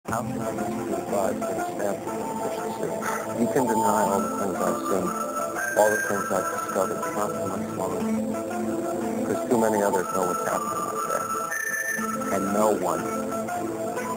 How can I make you advise for the staff efficiency? You can deny all the things I've seen, all the things I've discovered, not so much longer. Because too many others know what's happening out there. And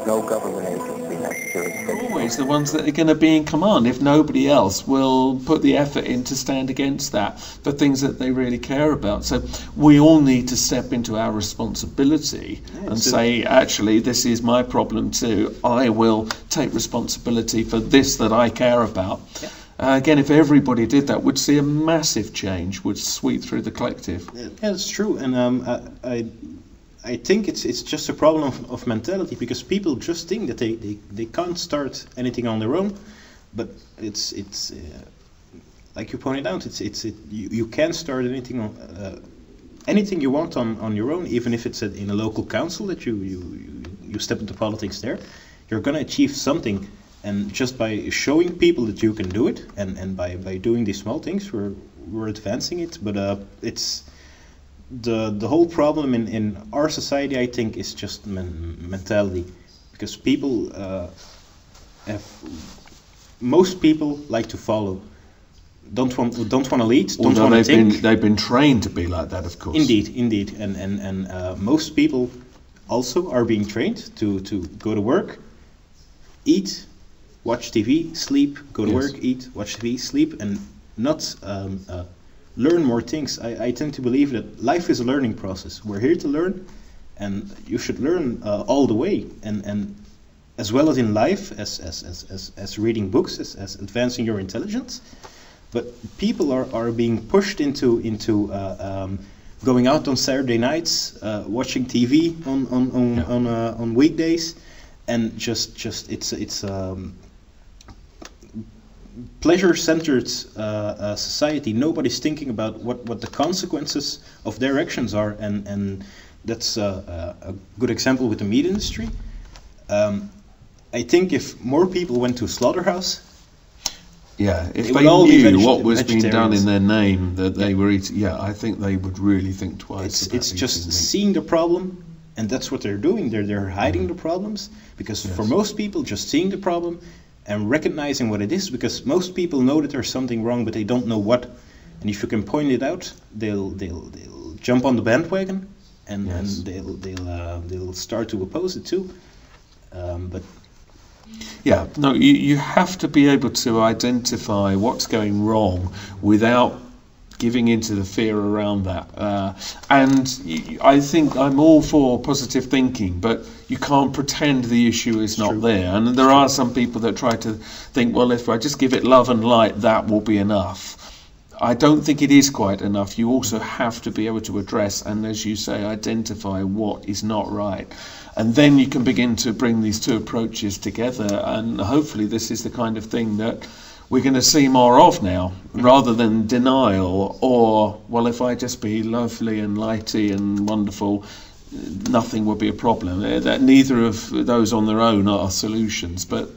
no government agency has jurisdiction. Always the ones that are going to be in command, if nobody else will put the effort in to stand against that for things that they really care about. So we all need to step into our responsibility and say, actually, this is my problem too. I will take responsibility for this that I care about. Yeah. Again, if everybody did that, we'd see a massive change would sweep through the collective. Yeah, it's true. And I think it's just a problem of mentality, because people just think that they can't start anything on their own, but it's like you pointed out, you can start anything you want on your own, even if it's in a local council that you step into politics there. You're going to achieve something, and just by showing people that you can do it, and by doing these small things, we're advancing it. But it's the whole problem in our society, I think, is just mentality, because people most people like to follow, don't want to lead, don't want to think. They've been trained to be like that, of course. Indeed, and most people also are being trained to go to work, eat, watch TV, sleep, go to work, eat, watch TV, sleep, and not learn more things. I tend to believe that life is a learning process. We're here to learn, and you should learn all the way, and as well as in life, as reading books, as advancing your intelligence. But people are being pushed into going out on Saturday nights, watching TV on weekdays, and just it's pleasure-centered society. Nobody's thinking about what the consequences of their actions are, and that's a good example with the meat industry. I think if more people went to a slaughterhouse, if they knew what was being done in their name, that they were eating, I think they would really think twice. It's just seeing the problem, and that's what they're doing. They're hiding the problems, because for most people, just seeing the problem and recognizing what it is, because most people know that there's something wrong, but they don't know what. And if you can point it out, they'll jump on the bandwagon, and they'll start to oppose it too. But you have to be able to identify what's going wrong without giving into the fear around that. And I think I'm all for positive thinking, but you can't pretend the issue is not there. And there are some people that try to think, well, if I just give it love and light, that will be enough. I don't think it is quite enough. You also have to be able to address and, as you say, identify what is not right. And then you can begin to bring these two approaches together, and hopefully this is the kind of thing that we're going to see more of now, rather than denial or, well, if I just be lovely and lighty and wonderful, nothing will be a problem. That neither of those on their own are solutions, but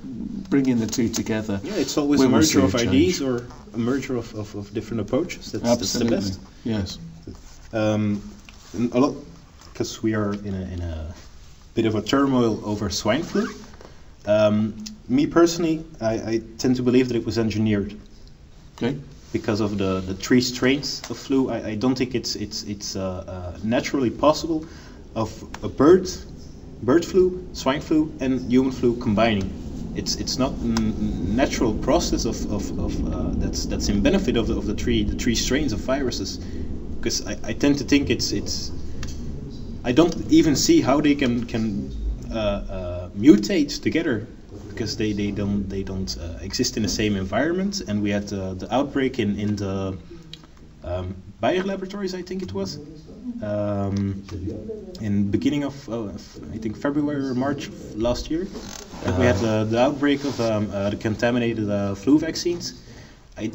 bringing the two together. Yeah, it's always a merger of ideas or a merger of different approaches. That's the best. Yes. A lot, because we are in a bit of a turmoil over swine flu. Me personally, I tend to believe that it was engineered. Okay. Because of the 3 strains of flu, I don't think it's naturally possible of a bird flu, swine flu, and human flu combining. It's not a natural process of that's in benefit of the three strains of viruses. Because I tend to think it's I don't even see how they can mutate together, because they don't exist in the same environment. And we had the outbreak in the Bayer laboratories, I think it was, in beginning of I think February or March of last year. We had the outbreak of the contaminated flu vaccines. I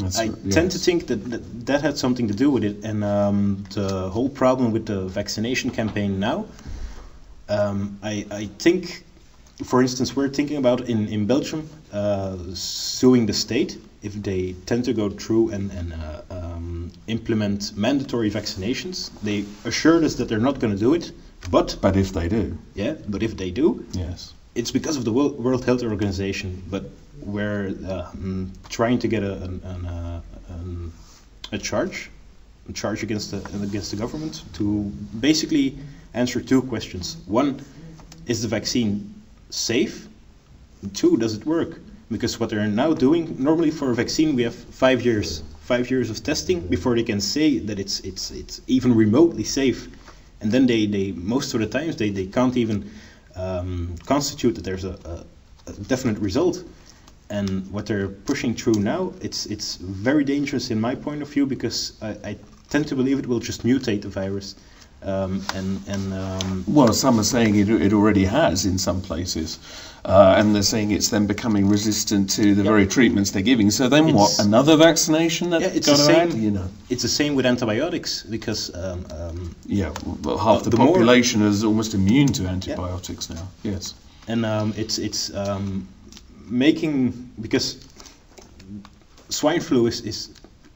tend to think that had something to do with it, and the whole problem with the vaccination campaign now. I think, for instance, we're thinking about in Belgium suing the state if they tend to go through and implement mandatory vaccinations. They assured us that they're not going to do it, but if they do, but if they do, yes, it's because of the World Health Organization, but we're trying to get a charge against the government to basically answer two questions. One, is the vaccine safe? And two, does it work? Because what they're now doing, normally for a vaccine we have 5 years of testing before they can say that it's even remotely safe, and then they most of the times they can't even constitute that there's a definite result. And what they're pushing through now, it's very dangerous in my point of view, because I tend to believe it will just mutate the virus. Well, some are saying it already has in some places, and they're saying it's then becoming resistant to the very treatments they're giving. So then what? Another vaccination that's got to add? You know, it's the same with antibiotics, because well, half the population is almost immune to antibiotics now. Yes, and it's making, because swine flu is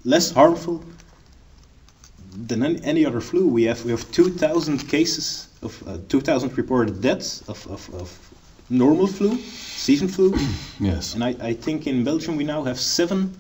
less harmful than any other flu. We have 2,000 cases of 2,000 reported deaths of normal flu, season flu. Yes. And I think in Belgium we now have 7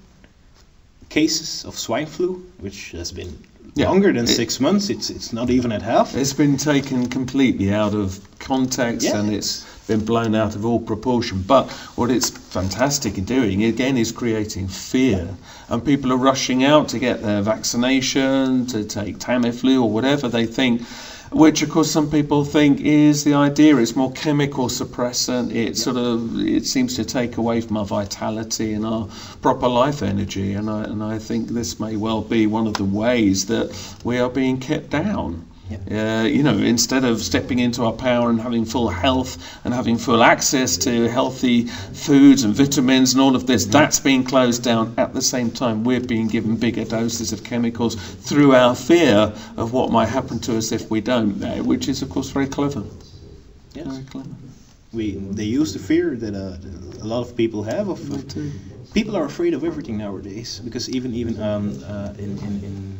cases of swine flu, which has been longer than 6 months. It's not even at half. It's been taken completely out of context, and it's been blown out of all proportion. But what it's fantastic in doing, again, is creating fear. And people are rushing out to get their vaccination, to take Tamiflu or whatever they think, which of course some people think is the idea. It's more chemical suppressant. It seems to take away from our vitality and our proper life energy. And I think this may well be one of the ways that we are being kept down. Instead of stepping into our power and having full health and having full access to healthy foods and vitamins and all of this, that's being closed down. At the same time, we're being given bigger doses of chemicals through our fear of what might happen to us if we don't, which is, of course, very clever. Yes. Very clever. They use the fear that a lot of people have. People are afraid of everything nowadays, because even in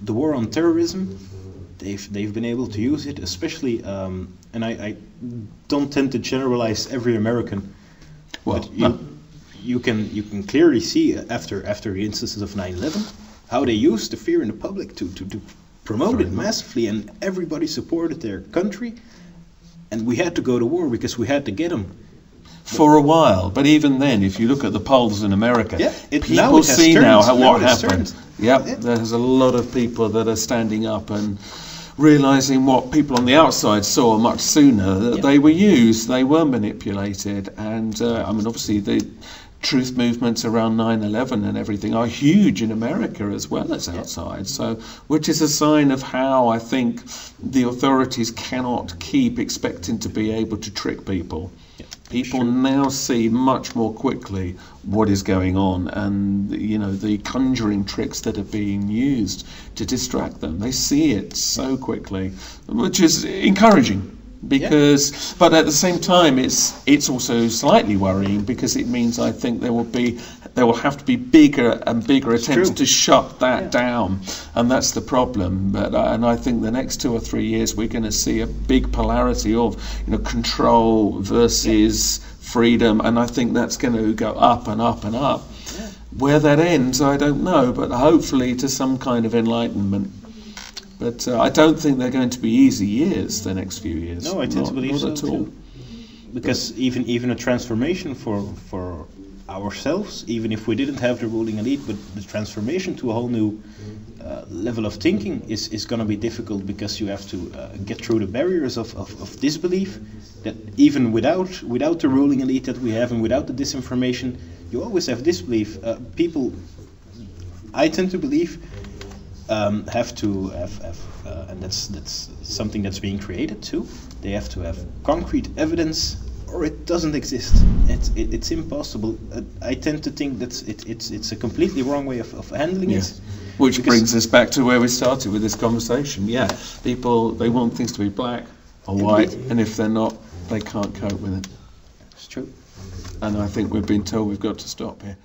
the war on terrorism, they've been able to use it, especially, and I don't tend to generalize every American, but you can clearly see after the instances of 9/11 how they used the fear in the public to promote it massively, and everybody supported their country, and we had to go to war because we had to get them. For a while, but even then, if you look at the polls in America, people see now what happened. Turned. There's a lot of people that are standing up and realizing what people on the outside saw much sooner, that they were used, they were manipulated, and obviously the truth movements around 9/11 and everything are huge in America as well as outside, so which is a sign of how I think the authorities cannot keep expecting to be able to trick people. People now see much more quickly what is going on, and the conjuring tricks that are being used to distract them. They see it so quickly, which is encouraging. But at the same time, it's also slightly worrying, because it means I think there will have to be bigger and bigger attempts to shut that down, and that's the problem. And I think the next 2 or 3 years we're going to see a big polarity of control versus freedom, and I think that's going to go up and up and up. Where that ends, I don't know, but hopefully to some kind of enlightenment. But I don't think they're going to be easy years, the next few years. No, I tend to believe so too. Because even a transformation for ourselves, even if we didn't have the ruling elite, but the transformation to a whole new level of thinking is going to be difficult, because you have to get through the barriers of disbelief, that even without the ruling elite that we have, and without the disinformation, you always have disbelief. People, I tend to believe, have to have and that's something that's being created too. They have to have concrete evidence, or it doesn't exist. It's impossible. I tend to think that it's a completely wrong way of handling it. Which brings us back to where we started with this conversation. People, they want things to be black or white, and if they're not, they can't cope with it. It's true. And I think we've been told we've got to stop here.